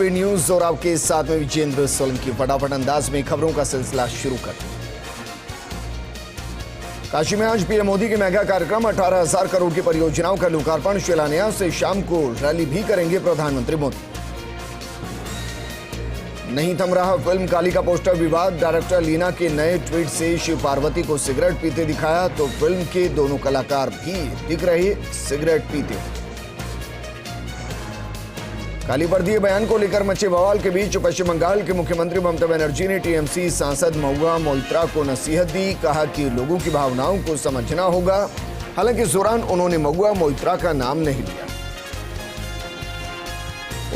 Speed news और आपके साथ में विजेंद्र सोलंकी। फटाफट अंदाज में खबरों का सिलसिला शुरू करते हैं। काशी में आज पीएम मोदी के मेगा कार्यक्रम 18,000 करोड़ की परियोजनाओं का लोकार्पण शिलान्यास से शाम को रैली भी करेंगे प्रधानमंत्री मोदी। नहीं थम रहा फिल्म काली का पोस्टर विवाद। डायरेक्टर लीना के नए ट्वीट से शिव पार्वती को सिगरेट पीते दिखाया तो फिल्म के दोनों कलाकार भी दिख रहे सिगरेट पीते। काली पर दिए बयान को लेकर मचे बवाल के बीच पश्चिम बंगाल के मुख्यमंत्री ममता बनर्जी ने टीएमसी सांसद महुआ मोइत्रा को नसीहत दी। कहा कि लोगों की भावनाओं को समझना होगा। हालांकि इस दौरान उन्होंने महुआ मोइत्रा का नाम नहीं लिया।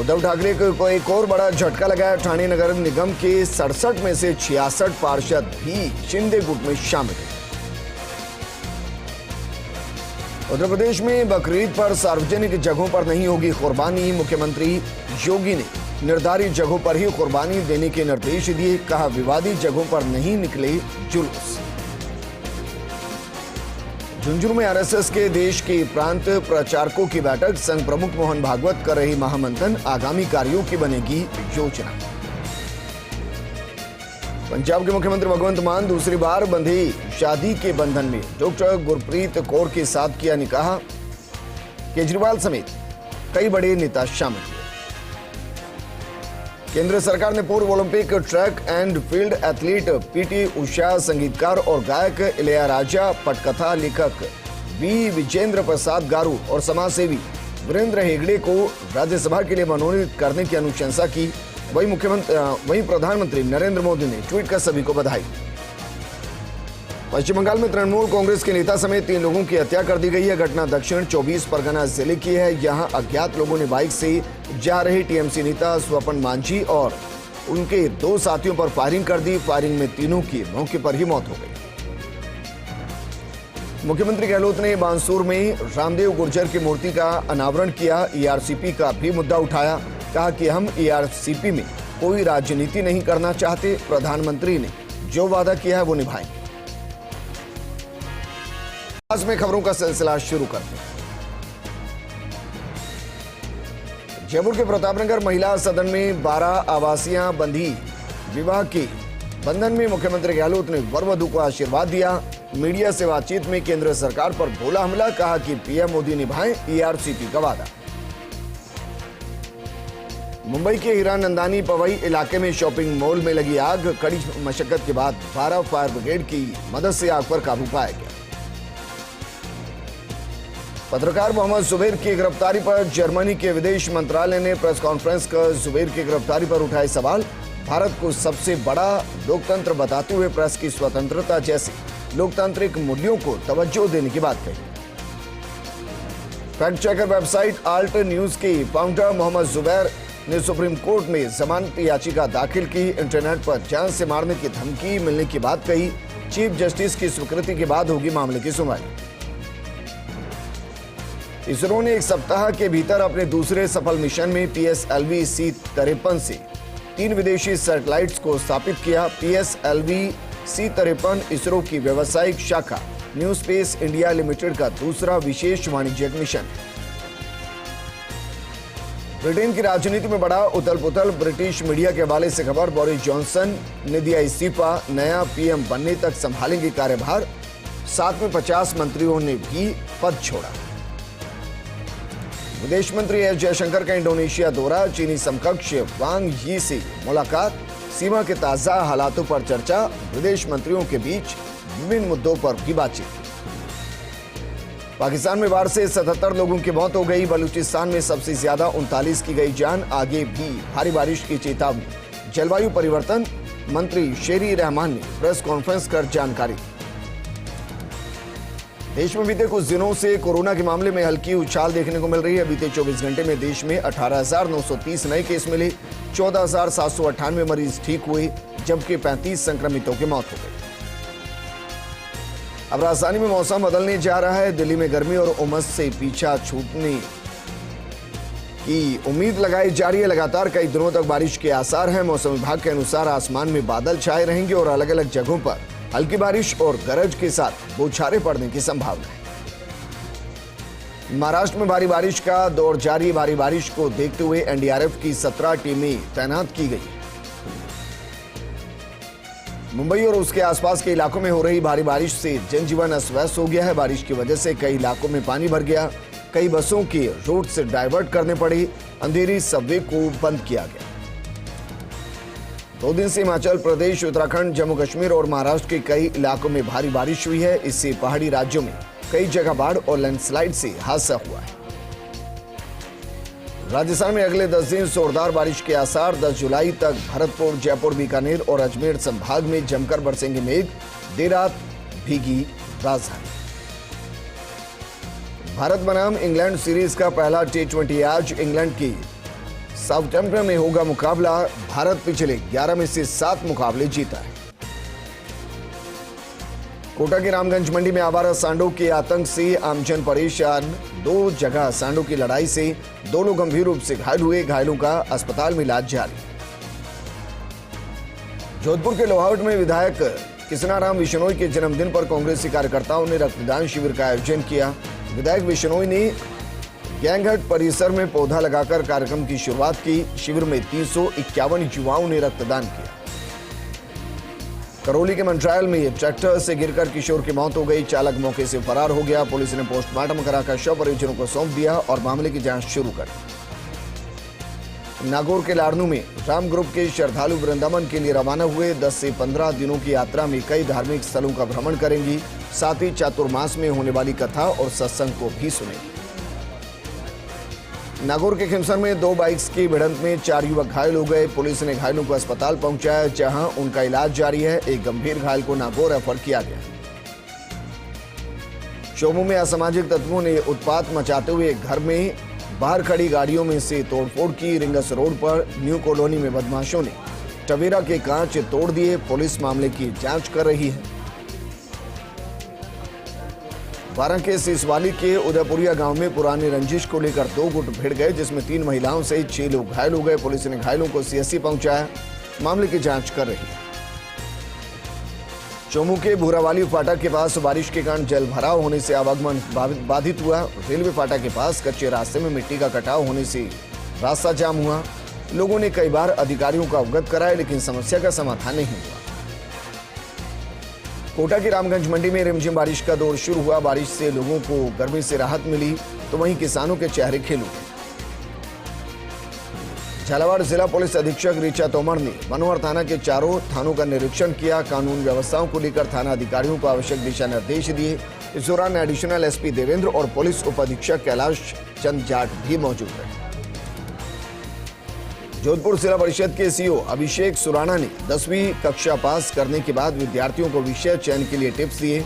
उद्धव ठाकरे को एक और बड़ा झटका लगाया। ठाणे नगर निगम के 67 में से 66 पार्षद भी शिंदे गुट में शामिल हैं। उत्तर प्रदेश में बकरीद पर सार्वजनिक जगहों पर नहीं होगी कुर्बानी। मुख्यमंत्री योगी ने निर्धारित जगहों पर ही कुर्बानी देने के निर्देश दिए। कहा विवादित जगहों पर नहीं निकले जुलूस। झुंझुनू में आरएसएस के देश के प्रांत प्रचारकों की बैठक। संघ प्रमुख मोहन भागवत कर रही महामंथन। आगामी कार्यों की बनेगी योजना। पंजाब के मुख्यमंत्री भगवंत मान दूसरी बार बंधी शादी के बंधन में डॉक्टर गुरप्रीत कौर के साथ किया निकाह। केजरीवाल समेत कई बड़े नेता शामिल हुए। केंद्र सरकार ने पूर्व Olympic track and field athlete PT Usha, संगीतकार और गायक इलैयाराजा, पटकथा लेखक वी विजेंद्र प्रसाद गारू और समाजसेवी वीरेंद्र हेगड़े को राज्यसभा के लिए मनोनीत करने की अनुशंसा की। वहीं प्रधानमंत्री नरेंद्र मोदी ने ट्वीट कर सभी को बधाई। पश्चिम बंगाल में तृणमूल कांग्रेस के नेता समेत 3 लोगों की हत्या कर दी गई है। घटना दक्षिण 24 परगना जिले की है। यहां अज्ञात लोगों ने बाइक से जा रहे टीएमसी नेता स्वपन मांझी और उनके 2 साथियों पर फायरिंग कर दी। फायरिंग में तीनों की मौके पर ही मौत हो गई। मुख्यमंत्री गहलोत ने बांसुर में रामदेव गुर्जर की मूर्ति का अनावरण किया। ईआरसीपी का भी मुद्दा उठाया। कहा कि हम ईआरसीपी में कोई राजनीति नहीं करना चाहते। प्रधानमंत्री ने जो वादा किया है वो निभाएंगे। आज में खबरों का सिलसिला शुरू करते हैं। जयपुर के प्रतापनगर महिला सदन में 12 आवासियां बंधी विवाह के बंधन में मुख्यमंत्री गहलोत ने वर वधू को आशीर्वाद दिया। मीडिया से बातचीत में केंद्र सरकार पर बोला हमला। कहा कि पीएम मोदी निभाएं ईआरसीपी का वादा। मुंबई के हीरा नंदानी पवई इलाके में शॉपिंग मॉल में लगी आग। कड़ी मशक्कत के बाद 12 फायर ब्रिगेड की मदद से आग पर काबू पाया गया। पत्रकार मोहम्मद जुबैर की गिरफ्तारी पर जर्मनी के विदेश मंत्रालय ने प्रेस कॉन्फ्रेंस कर जुबैर की गिरफ्तारी पर उठाए सवाल। भारत को सबसे बड़ा लोकतंत्र बताते हुए प्रेस की स्वतंत्रता जैसे लोकतांत्रिक मूल्यों को तवज्जो देने की बात कही। Fact checker website alt news के फाउंडर मोहम्मद जुबैर ने सुप्रीम कोर्ट में जमानत याचिका दाखिल की। इंटरनेट पर जान से मारने की धमकी मिलने की बात कही। चीफ जस्टिस की स्वीकृति के बाद होगी मामले की सुनवाई। इसरो ने 1 सप्ताह के भीतर अपने दूसरे सफल मिशन में PSLV-C53 से 3 विदेशी सैटेलाइट्स को स्थापित किया। PSLV-C53 इसरो की व्यावसायिक शाखा न्यू स्पेस इंडिया लिमिटेड का दूसरा विशेष वाणिज्यिक मिशन। ब्रिटेन की राजनीति में बड़ा उथल पुथल। ब्रिटिश मीडिया के हवाले से खबर। बोरिस जॉनसन ने दिया इस्तीफा। नया पीएम बनने तक संभालेंगे कार्यभार। साथ में 50 मंत्रियों ने भी पद छोड़ा। विदेश मंत्री एस जयशंकर का इंडोनेशिया दौरा। चीनी समकक्ष वांग यी से मुलाकात। सीमा के ताजा हालातों पर चर्चा। विदेश मंत्रियों के बीच विभिन्न मुद्दों पर भी बातचीत। पाकिस्तान में बाढ़ से 77 लोगों की मौत हो गई। बलूचिस्तान में सबसे ज्यादा 39 की गई जान। आगे भी भारी बारिश की चेतावनी। जलवायु परिवर्तन मंत्री शेरी रहमान ने प्रेस कॉन्फ्रेंस कर जानकारी। देश में बीते कुछ दिनों से कोरोना के मामले में हल्की उछाल देखने को मिल रही है। बीते 24 घंटे में देश में 18,930 नए केस मिले। 14,798 मरीज ठीक हुए जबकि 35 संक्रमितों की मौत हो गई। अब राजधानी में मौसम बदलने जा रहा है। दिल्ली में गर्मी और उमस से पीछा छूटने की उम्मीद लगाई जा रही है। लगातार कई दिनों तक बारिश के आसार हैं। मौसम विभाग के अनुसार आसमान में बादल छाए रहेंगे और अलग अलग जगहों पर हल्की बारिश और गरज के साथ बौछारें पड़ने की संभावना है। महाराष्ट्र में भारी बारिश का दौर जारी। भारी बारिश को देखते हुए एनडीआरएफ की 17 टीमें तैनात की गई। मुंबई और उसके आसपास के इलाकों में हो रही भारी बारिश से जनजीवन अस्त-व्यस्त हो गया है। बारिश की वजह से कई इलाकों में पानी भर गया। कई बसों के रूट से डाइवर्ट करने पड़ी। अंधेरी सबवे को बंद किया गया। 2 दिन से हिमाचल प्रदेश, उत्तराखंड, जम्मू कश्मीर और महाराष्ट्र के कई इलाकों में भारी बारिश हुई है। इससे पहाड़ी राज्यों में कई जगह बाढ़ और लैंडस्लाइड से हादसा हुआ है। राजस्थान में अगले 10 दिन जोरदार बारिश के आसार। 10 जुलाई तक भरतपुर, जयपुर, बीकानेर और अजमेर संभाग में जमकर बरसेंगे मेघ। देर रात भीगी राजधानी। भारत बनाम इंग्लैंड सीरीज का पहला T20 आज इंग्लैंड की साउथहैम्पटन में होगा मुकाबला। भारत पिछले 11 में से 7 मुकाबले जीता है। कोटा की रामगंज मंडी में आवारा सांडों के आतंक से आमजन परेशान। 2 जगह सांडों की लड़ाई से 2 लोग गंभीर रूप से घायल हुए। घायलों का अस्पताल में इलाज जारी। जोधपुर के लोहावट में विधायक किसनाराम विश्नोई के जन्मदिन पर कांग्रेसी कार्यकर्ताओं ने रक्तदान शिविर का आयोजन किया। विधायक विश्नोई ने गैंगहट परिसर में पौधा लगाकर कार्यक्रम की शुरुआत की। शिविर में 351 युवाओं ने रक्तदान किया। करौली के मंत्रायल में ट्रैक्टर से गिरकर किशोर की मौत हो गई। चालक मौके से फरार हो गया। पुलिस ने पोस्टमार्टम कराकर शव परिजनों को सौंप दिया और मामले की जांच शुरू कर दी। नागौर के लाड़नू में राम ग्रुप के श्रद्धालु वृंदावन के लिए रवाना हुए। 10 से 15 दिनों की यात्रा में कई धार्मिक स्थलों का भ्रमण करेंगी। साथ ही चातुर्मास में होने वाली कथा और सत्संग को भी सुनेंगी। नागौर के खिमसर में 2 बाइक्स की भिड़ंत में 4 युवक घायल हो गए। पुलिस ने घायलों को अस्पताल पहुंचाया, जहां उनका इलाज जारी है। एक गंभीर घायल को नागौर रेफर किया गया। चोमू में असामाजिक तत्वों ने उत्पात मचाते हुए घर में बाहर खड़ी गाड़ियों में से तोड़फोड़ की। रिंगस रोड पर न्यू कॉलोनी में बदमाशों ने टवेरा के कांच तोड़ दिए। पुलिस मामले की जांच कर रही है। बारां के सिसवाली के उदयपुरिया गांव में पुरानी रंजिश को लेकर 2 गुट भिड़ गए, जिसमें 3 महिलाओं सहित 6 लोग घायल हो गए। पुलिस ने घायलों को सीएससी पहुंचाया। मामले की जांच कर रही है। चोमू के भूरावाली फाटक के पास बारिश के कारण जल भराव होने से आवागमन बाधित हुआ। रेलवे फाटक के पास कच्चे रास्ते में मिट्टी का कटाव होने से रास्ता जाम हुआ। लोगों ने कई बार अधिकारियों को अवगत कराया, लेकिन समस्या का समाधान नहीं हुआ। कोटा की रामगंज मंडी में रिमझिम बारिश का दौर शुरू हुआ। बारिश से लोगों को गर्मी से राहत मिली, तो वहीं किसानों के चेहरे खिल उठे। झालावाड़ जिला पुलिस अधीक्षक ऋचा तोमर ने मनोहर थाना के 4 थानों का निरीक्षण किया। कानून व्यवस्थाओं को लेकर थाना अधिकारियों को आवश्यक दिशा निर्देश दिए। इस दौरान एडिशनल एसपी देवेंद्र और पुलिस उप अधीक्षक कैलाश चंद जाट भी मौजूद रहे। जोधपुर जिला परिषद के सीईओ अभिषेक सुराणा ने 10वीं कक्षा पास करने के बाद विद्यार्थियों को विषय चयन के लिए टिप्स दिए।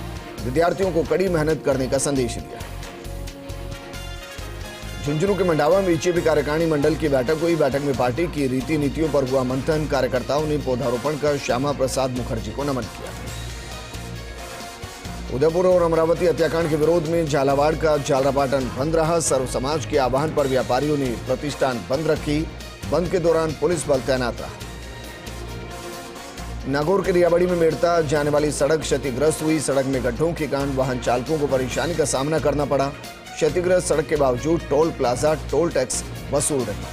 विद्यार्थियों को कड़ी मेहनत करने का संदेश दिया। झुंझुनू के मंडावा में बीजेपी कार्यकारिणी मंडल की बैठक हुई। बैठक में पार्टी की रीति नीतियों पर हुआ मंथन। कार्यकर्ताओं ने पौधारोपण कर श्यामा प्रसाद मुखर्जी को नमन किया। उदयपुर और अमरावती हत्याकांड के विरोध में झालावाड़ का झालरापाटन बंद रहा। सर्व समाज के आह्वान पर व्यापारियों ने प्रतिष्ठान बंद रखी। बंद के दौरान पुलिस बल तैनात रहा। नागौर के रियाबड़ी में मेड़ता जाने वाली सड़क क्षतिग्रस्त हुई। सड़क में गड्ढों के कारण वाहन चालकों को परेशानी का सामना करना पड़ा। क्षतिग्रस्त सड़क के बावजूद टोल प्लाजा टोल टैक्स वसूल रहे।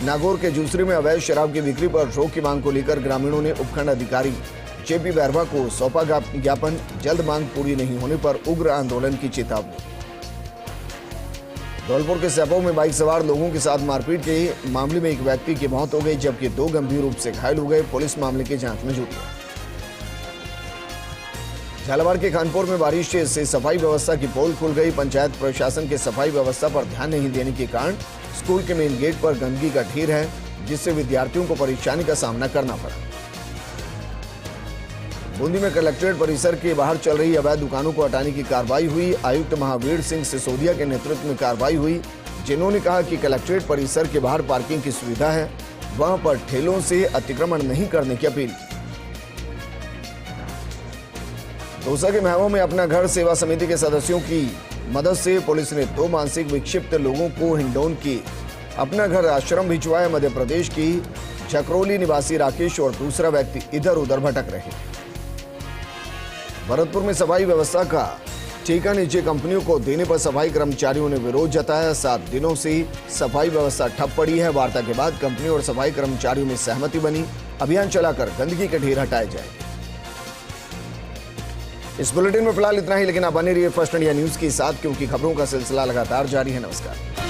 नागौर के जूसरी में अवैध शराब की बिक्री पर रोक की मांग को लेकर ग्रामीणों ने उपखंड अधिकारी जेपी बैरवा को सौंपा ज्ञापन। जल्द मांग पूरी नहीं होने पर उग्र आंदोलन की चेतावनी। धौलपुर के सैपो में बाइक सवार लोगों के साथ मारपीट के मामले में एक व्यक्ति की मौत हो गई, जबकि 2 गंभीर रूप से घायल हो गए। पुलिस मामले की जांच में जुटी है। झालावाड़ के खानपुर में बारिश से सफाई व्यवस्था की पोल खुल गई। पंचायत प्रशासन के सफाई व्यवस्था पर ध्यान नहीं देने के कारण स्कूल के मेन गेट पर गंदगी का ढेर है, जिससे विद्यार्थियों को परेशानी का सामना करना पड़ा। बूंदी में कलेक्ट्रेट परिसर के बाहर चल रही अवैध दुकानों को हटाने की कार्रवाई हुई। आयुक्त महावीर सिंह सिसोदिया के नेतृत्व में कार्रवाई हुई, जिन्होंने कहा कि कलेक्ट्रेट परिसर के बाहर पार्किंग की सुविधा है, वहां पर ठेलों से अतिक्रमण नहीं करने की अपील की। दौसा के महवों में अपना घर सेवा समिति के सदस्यों की मदद से पुलिस ने 2 मानसिक विक्षिप्त लोगों को हिंडौन की अपना घर आश्रम भिजवाया। मध्य प्रदेश की झकरौली निवासी राकेश और दूसरा व्यक्ति इधर उधर भटक रहे। भरतपुर में सफाई व्यवस्था का ठेका निजी कंपनियों को देने पर सफाई कर्मचारियों ने विरोध जताया। 7 दिनों से सफाई व्यवस्था ठप पड़ी है। वार्ता के बाद कंपनी और सफाई कर्मचारियों में सहमति बनी। अभियान चलाकर गंदगी के ढेर हटाए जाएंगे। इस बुलेटिन में फिलहाल इतना ही, लेकिन आप बने रहिए फर्स्ट इंडिया न्यूज के साथ, क्योंकि खबरों का सिलसिला लगातार जारी है। नमस्कार।